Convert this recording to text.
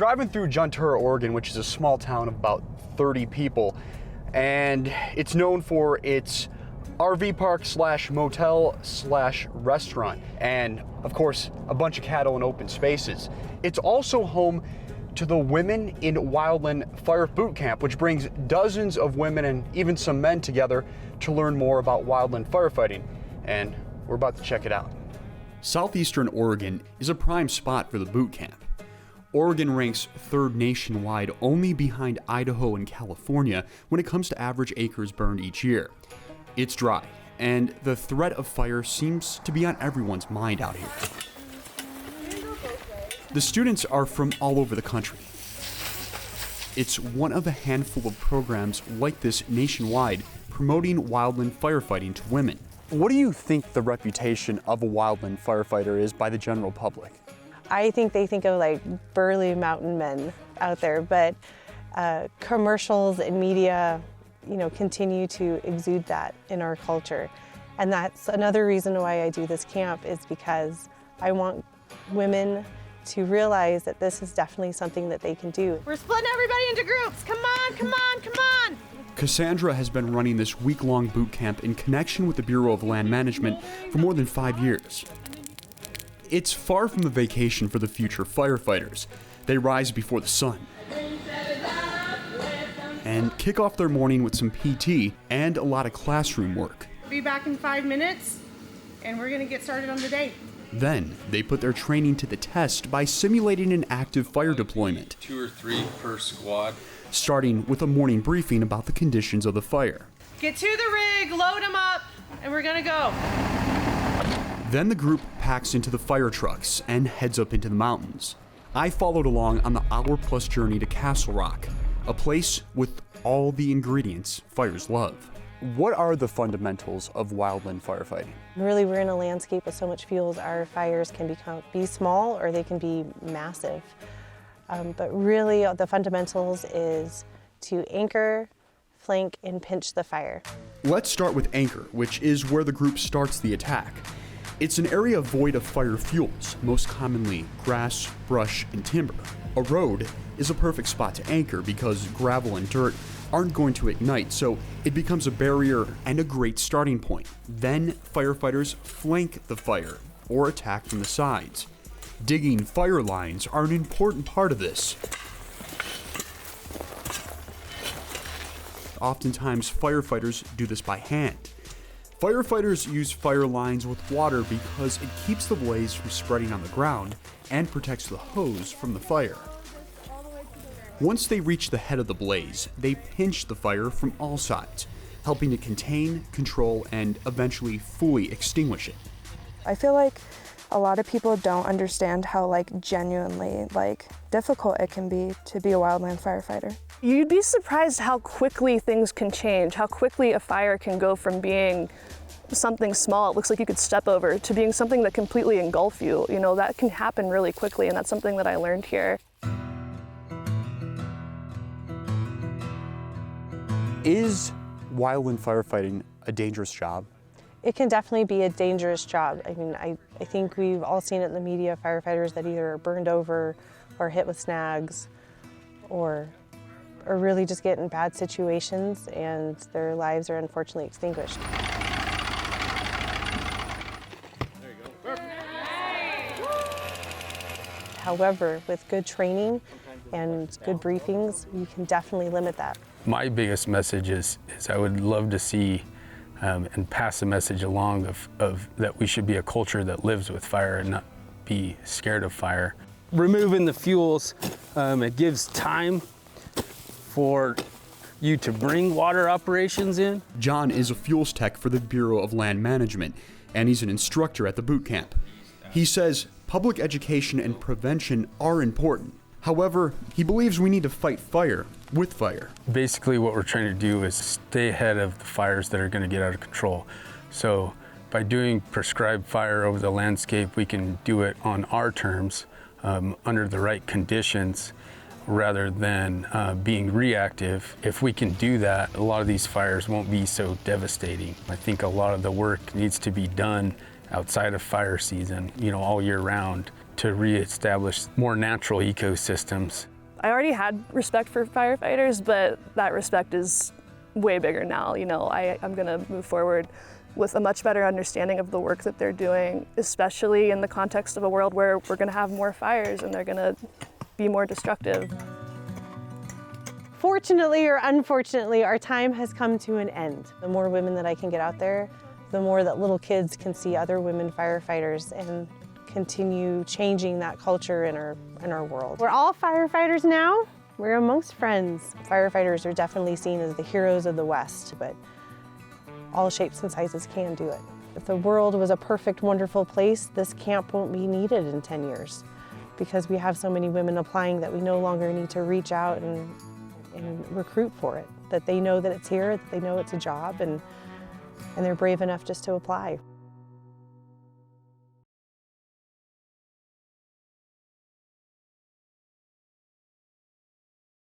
driving through Juntura, Oregon, which is a small town of about 30 people, and it's known for its RV park slash motel slash restaurant, and of course, a bunch of cattle and open spaces. It's also home to the Women in Wildland Fire Boot Camp, which brings dozens of women and even some men together to learn more about wildland firefighting, and we're about to check it out. Southeastern Oregon is a prime spot for the boot camp. Oregon ranks third nationwide, only behind Idaho and California when it comes to average acres burned each year. It's dry, and the threat of fire seems to be on everyone's mind out here. The students are from all over the country. It's one of a handful of programs like this nationwide promoting wildland firefighting to women. What do you think the reputation of a wildland firefighter is by the general public? I think they think of like burly mountain men out there, but commercials and media, continue to exude that in our culture. And that's another reason why I do this camp, is because I want women to realize that this is definitely something that they can do. We're splitting everybody into groups. Come on, come on, come on. Cassandra has been running this week-long boot camp in connection with the Bureau of Land Management for more than 5 years. It's far from the vacation for the future firefighters. They rise before the sun and kick off their morning with some PT and a lot of classroom work. Be back in 5 minutes, and we're gonna get started on the day. Then they put their training to the test by simulating an active fire deployment. 2 or 3 per squad. Starting with a morning briefing about the conditions of the fire. Get to the rig, load them up, and we're gonna go. Then the group packs into the fire trucks and heads up into the mountains. I followed along on the hour-plus journey to Castle Rock, a place with all the ingredients fires love. What are the fundamentals of wildland firefighting? Really, we're in a landscape with so much fuels. Our fires can be small or they can be massive. But really, the fundamentals is to anchor, flank, and pinch the fire. Let's start with anchor, which is where the group starts the attack. It's an area void of fire fuels, most commonly grass, brush, and timber. A road is a perfect spot to anchor because gravel and dirt aren't going to ignite, so it becomes a barrier and a great starting point. Then firefighters flank the fire or attack from the sides. Digging fire lines are an important part of this. Oftentimes, firefighters do this by hand. Firefighters use fire lines with water because it keeps the blaze from spreading on the ground and protects the hose from the fire. Once they reach the head of the blaze, they pinch the fire from all sides, helping to contain, control, and eventually fully extinguish it. I feel like a lot of people don't understand how genuinely difficult it can be to be a wildland firefighter. You'd be surprised how quickly things can change, how quickly a fire can go from being something small, it looks like you could step over, to being something that completely engulf you. That can happen really quickly, and that's something that I learned here. Is wildland firefighting a dangerous job? It can definitely be a dangerous job. I mean, I think we've all seen it in the media, firefighters that either are burned over or hit with snags or really just get in bad situations and their lives are unfortunately extinguished. There you go. Perfect. However, with good training and good briefings, you can definitely limit that. My biggest message is I would love to see and pass the message along of that we should be a culture that lives with fire and not be scared of fire. Removing the fuels, it gives time for you to bring water operations in. John is a fuels tech for the Bureau of Land Management, and he's an instructor at the boot camp. He says public education and prevention are important. However, he believes we need to fight fire with fire. Basically what we're trying to do is stay ahead of the fires that are going to get out of control. So by doing prescribed fire over the landscape, we can do it on our terms, under the right conditions, rather than being reactive. If we can do that, a lot of these fires won't be so devastating. I think a lot of the work needs to be done outside of fire season, all year round, to reestablish more natural ecosystems. I already had respect for firefighters, but that respect is way bigger now. You know, I'm gonna move forward with a much better understanding of the work that they're doing, especially in the context of a world where we're gonna have more fires and they're gonna be more destructive. Fortunately or unfortunately, our time has come to an end. The more women that I can get out there, the more that little kids can see other women firefighters and continue changing that culture in our world. We're all firefighters now. We're amongst friends. Firefighters are definitely seen as the heroes of the West, but all shapes and sizes can do it. If the world was a perfect, wonderful place, this camp won't be needed in 10 years because we have so many women applying that we no longer need to reach out and recruit for it, that they know that it's here, that they know it's a job, and they're brave enough just to apply.